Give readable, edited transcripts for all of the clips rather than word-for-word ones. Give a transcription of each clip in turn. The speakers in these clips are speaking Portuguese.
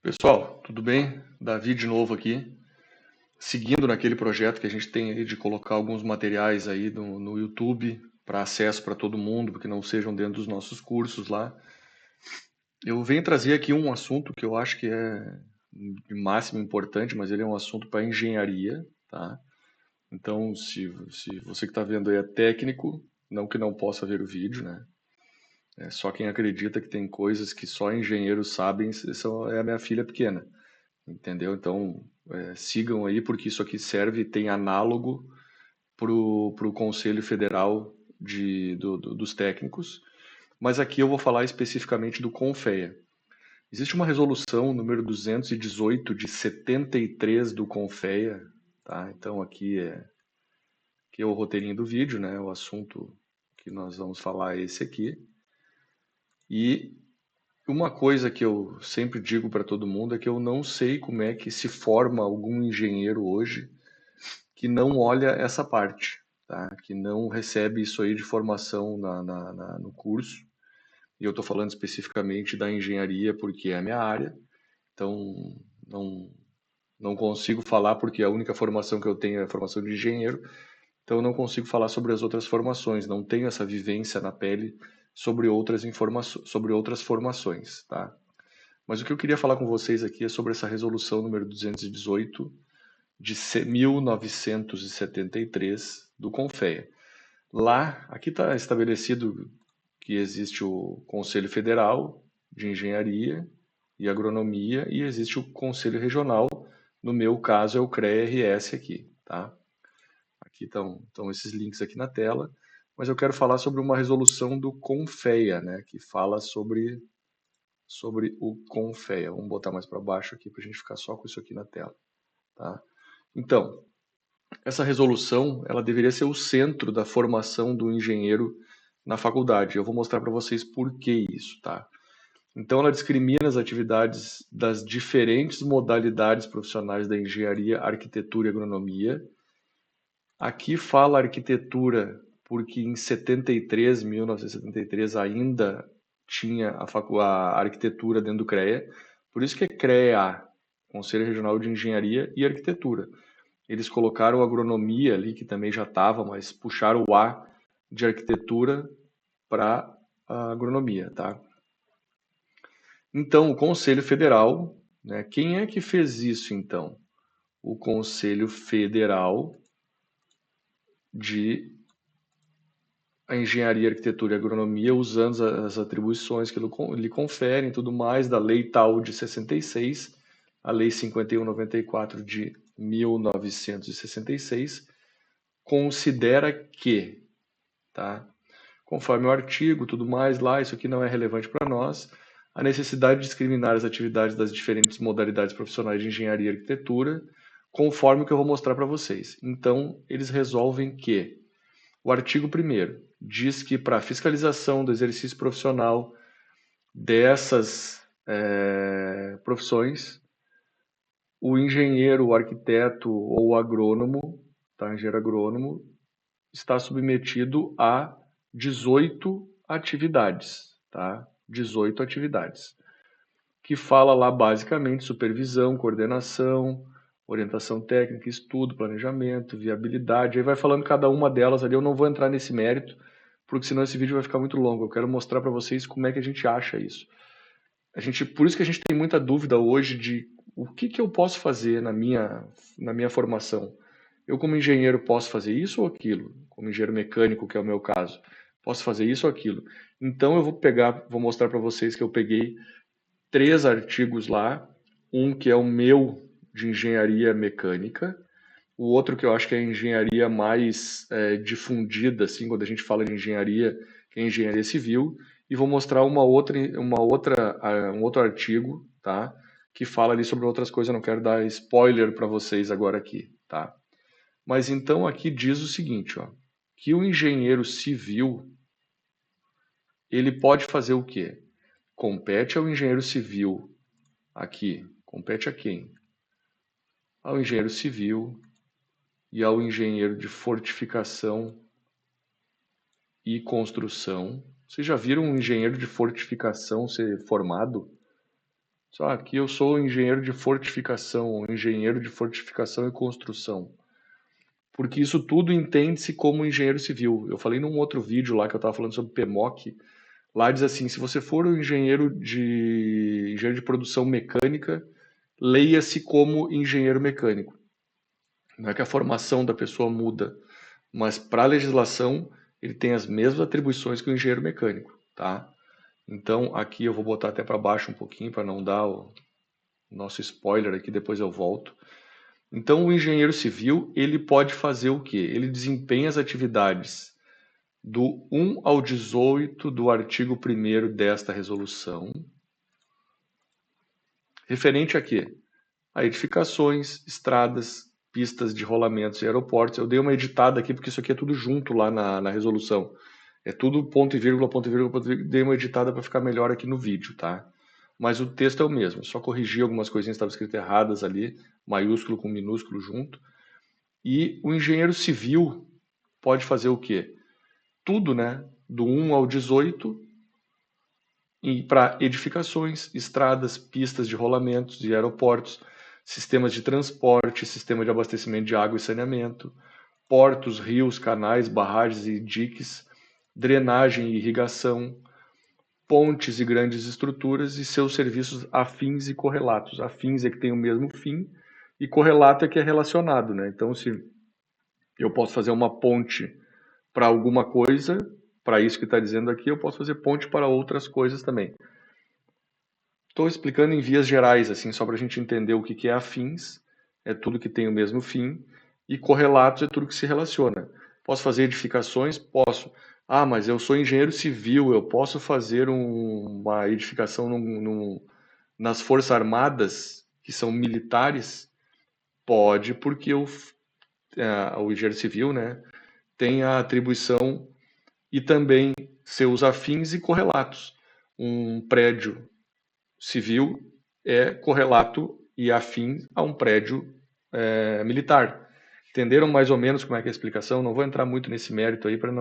Pessoal, tudo bem? Davi de novo aqui, seguindo naquele projeto que a gente tem aí de colocar alguns materiais aí no YouTube para acesso para todo mundo, porque não sejam dentro dos nossos cursos lá. Eu venho trazer aqui um assunto que eu acho que é de máximo importante, mas ele é um assunto para engenharia, tá? Então, se você que está vendo aí é técnico, não que não possa ver o vídeo, né? É só quem acredita que tem coisas que só engenheiros sabem, é a minha filha pequena. Entendeu? Então, sigam aí, porque isso aqui serve, tem análogo para o Conselho Federal dos Técnicos, mas aqui eu vou falar especificamente do CONFEA. Existe uma resolução número 218 de 73 do CONFEA, tá? Então aqui é o roteirinho do vídeo, né? O assunto que nós vamos falar é esse aqui. E uma coisa que eu sempre digo para todo mundo é que eu não sei como é que se forma algum engenheiro hoje que não olha essa parte, tá? Que não recebe isso aí de formação no curso. E eu estou falando especificamente da engenharia porque é a minha área, então não, não consigo falar porque a única formação que eu tenho é a formação de engenheiro, então eu não consigo falar sobre as outras formações, não tenho essa vivência na pele sobre outras informações, sobre outras formações, tá? Mas o que eu queria falar com vocês aqui é sobre essa resolução número 218 de 1973 do CONFEA. Lá, aqui está estabelecido que existe o Conselho Federal de Engenharia e Agronomia e existe o Conselho Regional, no meu caso é o CREA-RS aqui, tá? Aqui estão esses links aqui na tela, mas eu quero falar sobre uma resolução do CONFEA, né, que fala sobre o CONFEA. Vamos botar mais para baixo aqui para a gente ficar só com isso aqui na tela, tá? Então, essa resolução, ela deveria ser o centro da formação do engenheiro na faculdade. Eu vou mostrar para vocês por que isso, tá? Então, ela discrimina as atividades das diferentes modalidades profissionais da engenharia, arquitetura e agronomia. Aqui fala arquitetura porque em 73, 1973, ainda tinha a arquitetura dentro do CREA. Por isso que é CREA, Conselho Regional de Engenharia e Arquitetura. Eles colocaram agronomia ali, que também já estava, mas puxaram o A de arquitetura para a agronomia, tá? Então, o Conselho Federal, né? Quem é que fez isso, então? O Conselho Federal de Engenharia, Arquitetura e Agronomia, usando as atribuições que lhe conferem, tudo mais, da Lei tal de 66, a Lei 5194 de 1966, considera que, tá? Conforme o artigo, tudo mais lá, isso aqui não é relevante para nós, a necessidade de discriminar as atividades das diferentes modalidades profissionais de engenharia e arquitetura, conforme o que eu vou mostrar para vocês. Então, eles resolvem que o artigo 1º diz que para a fiscalização do exercício profissional dessas profissões, o engenheiro, o arquiteto ou o agrônomo, tá? Engenheiro agrônomo, está submetido a 18 atividades, tá? 18 atividades, que fala lá basicamente supervisão, coordenação, orientação técnica, estudo, planejamento, viabilidade, aí vai falando cada uma delas ali, eu não vou entrar nesse mérito, porque senão esse vídeo vai ficar muito longo, eu quero mostrar para vocês como é que a gente acha isso. Por isso que a gente tem muita dúvida hoje de o que eu posso fazer na minha formação. Eu, como engenheiro, posso fazer isso ou aquilo? Como engenheiro mecânico, que é o meu caso, posso fazer isso ou aquilo? Então, eu vou mostrar para vocês que eu peguei 3 artigos lá. Um que é o meu de engenharia mecânica, o outro que eu acho que é a engenharia mais difundida, assim, quando a gente fala de engenharia, que é a engenharia civil, e vou mostrar um outro artigo, tá? Que fala ali sobre outras coisas. Eu não quero dar spoiler para vocês agora aqui, tá? Mas então aqui diz o seguinte, ó, que o engenheiro civil, ele pode fazer o quê? Compete ao engenheiro civil aqui, compete a quem? Ao engenheiro civil e ao engenheiro de fortificação e construção. Vocês já viram um engenheiro de fortificação ser formado? Só aqui eu sou engenheiro de fortificação, engenheiro de fortificação e construção. Porque isso tudo entende-se como engenheiro civil. Eu falei num outro vídeo lá que eu estava falando sobre PMOC. Lá diz assim, se você for um engenheiro de produção mecânica, leia-se como engenheiro mecânico. Não é que a formação da pessoa muda, mas para a legislação ele tem as mesmas atribuições que o engenheiro mecânico, tá? Então aqui eu vou botar até para baixo um pouquinho para não dar o nosso spoiler aqui, depois eu volto. Então o engenheiro civil, ele pode fazer o quê? Ele desempenha as atividades do 1 ao 18 do artigo 1º desta resolução, referente a quê? A edificações, estradas, pistas de rolamentos e aeroportos. Eu dei uma editada aqui porque isso aqui é tudo junto lá na resolução. É tudo ponto e vírgula, ponto e vírgula, ponto e vírgula. Dei uma editada para ficar melhor aqui no vídeo, tá? Mas o texto é o mesmo, só corrigi algumas coisinhas que estavam escritas erradas ali, maiúsculo com minúsculo junto. E o engenheiro civil pode fazer o quê? Tudo, né? Do 1 ao 18, para edificações, estradas, pistas de rolamentos e aeroportos, sistemas de transporte, sistema de abastecimento de água e saneamento, portos, rios, canais, barragens e diques, drenagem e irrigação, pontes e grandes estruturas e seus serviços afins e correlatos. Afins é que tem o mesmo fim e correlato é que é relacionado, né? Então, se eu posso fazer uma ponte para alguma coisa, para isso que está dizendo aqui, eu posso fazer ponte para outras coisas também. Estou explicando em vias gerais, assim, só para a gente entender o que é afins, é tudo que tem o mesmo fim, e correlatos é tudo que se relaciona. Posso fazer edificações? Posso. Ah, mas eu sou engenheiro civil, eu posso fazer uma edificação nas Forças Armadas, que são militares? Pode, porque o engenheiro civil, né, tem a atribuição e também seus afins e correlatos. Um prédio civil é correlato e afim a um prédio militar. Entenderam mais ou menos como é que é a explicação? Não vou entrar muito nesse mérito aí para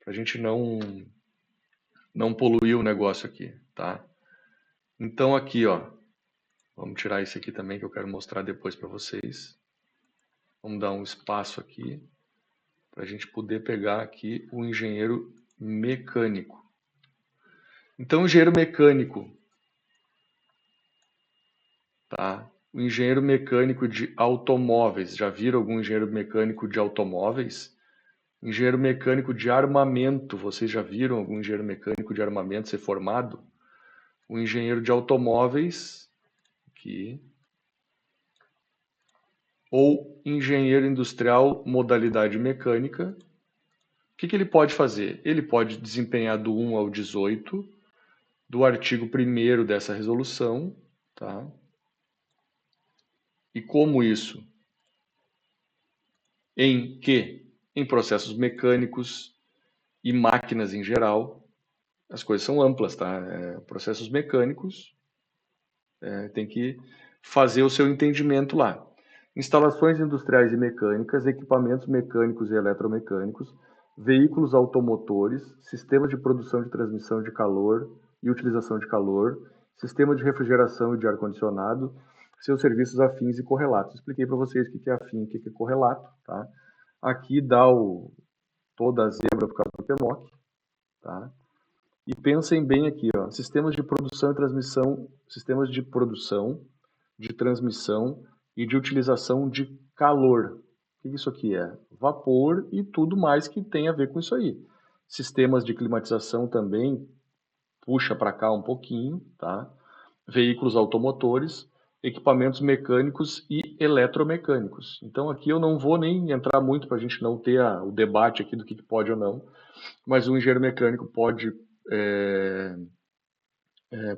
a gente não poluir o negócio aqui, tá? Então aqui, ó, vamos tirar esse aqui também que eu quero mostrar depois para vocês. Vamos dar um espaço aqui para a gente poder pegar aqui o engenheiro mecânico. Então, o engenheiro mecânico, tá? O engenheiro mecânico de automóveis, já viram algum engenheiro mecânico de automóveis? Engenheiro mecânico de armamento, vocês já viram algum engenheiro mecânico de armamento ser formado? O engenheiro de automóveis, aqui, ou engenheiro industrial modalidade mecânica, o que ele pode fazer? Ele pode desempenhar do 1 ao 18 do artigo 1º dessa resolução, tá? E como isso? Em que? Em processos mecânicos e máquinas em geral, as coisas são amplas, tá? Processos mecânicos, tem que fazer o seu entendimento lá. Instalações industriais e mecânicas, equipamentos mecânicos e eletromecânicos, veículos automotores, sistemas de produção de transmissão de calor e utilização de calor, sistema de refrigeração e de ar-condicionado, seus serviços afins e correlatos. Expliquei para vocês o que é afim e o que é correlato, tá? Aqui dá toda a zebra por causa do PMOC, tá? E pensem bem aqui, ó, sistemas de produção e transmissão, sistemas de produção, de transmissão e de utilização de calor. O que isso aqui é? Vapor e tudo mais que tem a ver com isso aí. Sistemas de climatização também puxa para cá um pouquinho, tá? Veículos automotores, equipamentos mecânicos e eletromecânicos. Então aqui eu não vou nem entrar muito para a gente não ter o debate aqui do que pode ou não, mas o engenheiro mecânico pode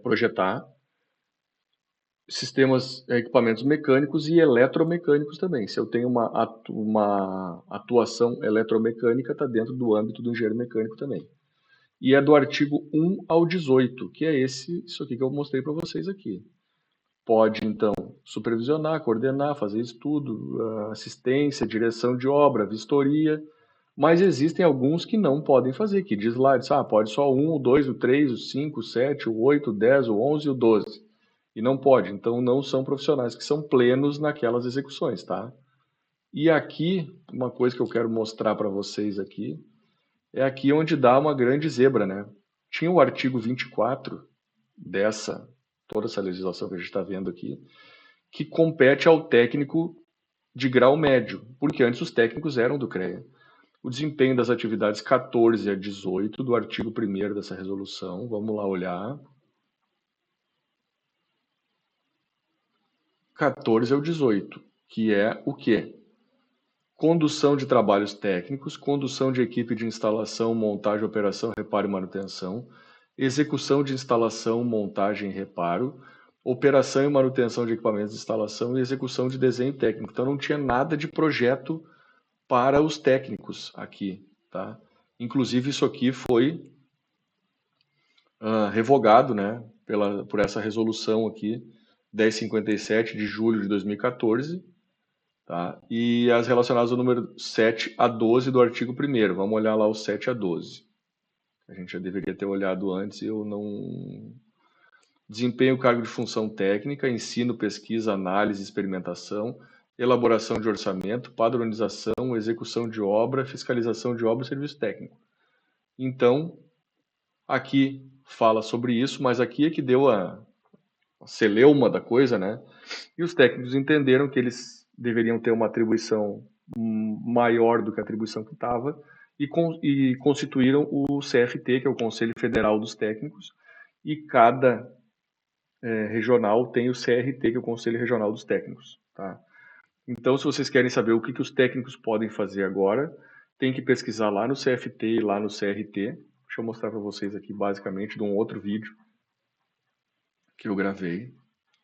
projetar sistemas, equipamentos mecânicos e eletromecânicos também. Se eu tenho uma atuação eletromecânica, está dentro do âmbito do engenheiro mecânico também. E é do artigo 1 ao 18, que é isso aqui que eu mostrei para vocês aqui. Pode, então, supervisionar, coordenar, fazer estudo, assistência, direção de obra, vistoria, mas existem alguns que não podem fazer, que diz lá, pode só o 1, o 2, o 3, o 5, o 7, o 8, o 10, o 11 e o 12. E não pode, então não são profissionais que são plenos naquelas execuções, tá? E aqui, uma coisa que eu quero mostrar para vocês aqui, é aqui onde dá uma grande zebra, né? Tinha o artigo 24 toda essa legislação que a gente está vendo aqui, que compete ao técnico de grau médio, porque antes os técnicos eram do CREA. O desempenho das atividades 14 a 18 do artigo 1º dessa resolução, vamos lá olhar. 14 ao 18, que é o quê? Condução de trabalhos técnicos, condução de equipe de instalação, montagem, operação, reparo e manutenção, execução de instalação, montagem e reparo, operação e manutenção de equipamentos de instalação e execução de desenho técnico. Então não tinha nada de projeto para os técnicos aqui, tá? Inclusive isso aqui foi revogado, né, por essa resolução aqui, 1057 de julho de 2014, tá? E as relacionadas ao número 7 a 12 do artigo 1º. Vamos olhar lá o 7 a 12. A gente já deveria ter olhado antes, eu não... Desempenho cargo de função técnica, ensino, pesquisa, análise, experimentação, elaboração de orçamento, padronização, execução de obra, fiscalização de obra e serviço técnico. Então, aqui fala sobre isso, mas aqui é que deu a celeuma da coisa, né? E os técnicos entenderam que eles deveriam ter uma atribuição maior do que a atribuição que estava e constituíram o CFT, que é o Conselho Federal dos Técnicos, e cada regional tem o CRT, que é o Conselho Regional dos Técnicos, tá? Então, se vocês querem saber o que os técnicos podem fazer agora, tem que pesquisar lá no CFT e lá no CRT. Deixa eu mostrar para vocês aqui, basicamente, de um outro vídeo que eu gravei,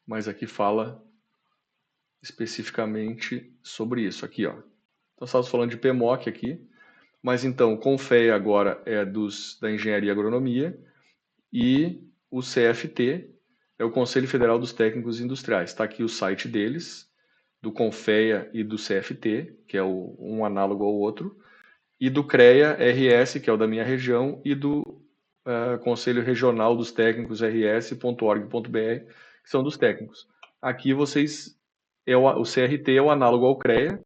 mas aqui fala especificamente sobre isso aqui, ó. Então, estamos falando de PMOC aqui, mas então, o CONFEA agora é da Engenharia e Agronomia e o CFT é o Conselho Federal dos Técnicos Industriais. Está aqui o site deles, do CONFEA e do CFT, que é um análogo ao outro, e do CREA-RS, que é o da minha região, e do Conselho Regional dos Técnicos rs.org.br, que são dos técnicos. Aqui vocês, o CRT é o análogo ao CREA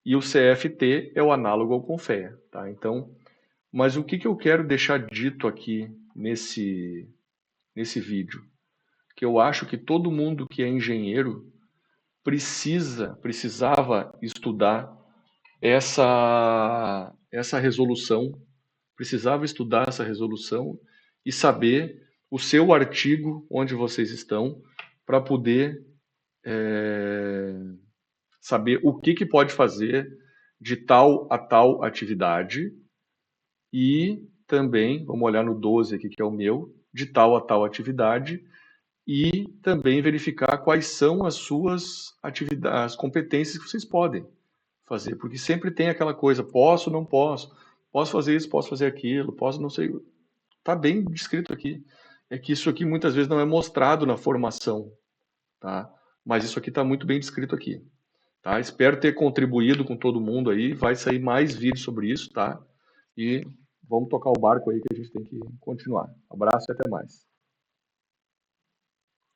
e o CFT é o análogo ao CONFEA, tá? Então, mas o que eu quero deixar dito aqui nesse vídeo? Que eu acho que todo mundo que é engenheiro precisava estudar essa resolução, precisava estudar essa resolução e saber o seu artigo onde vocês estão para poder saber o que pode fazer de tal a tal atividade e também, vamos olhar no 12 aqui que é o meu, de tal a tal atividade e também verificar quais são as suas atividades, as competências que vocês podem fazer, porque sempre tem aquela coisa, posso, não posso, posso fazer isso, posso fazer aquilo, posso não sei, está bem descrito aqui. É que isso aqui muitas vezes não é mostrado na formação, tá? Mas isso aqui está muito bem descrito aqui, tá? Espero ter contribuído com todo mundo aí, vai sair mais vídeos sobre isso, tá? E vamos tocar o barco aí que a gente tem que continuar. Abraço e até mais.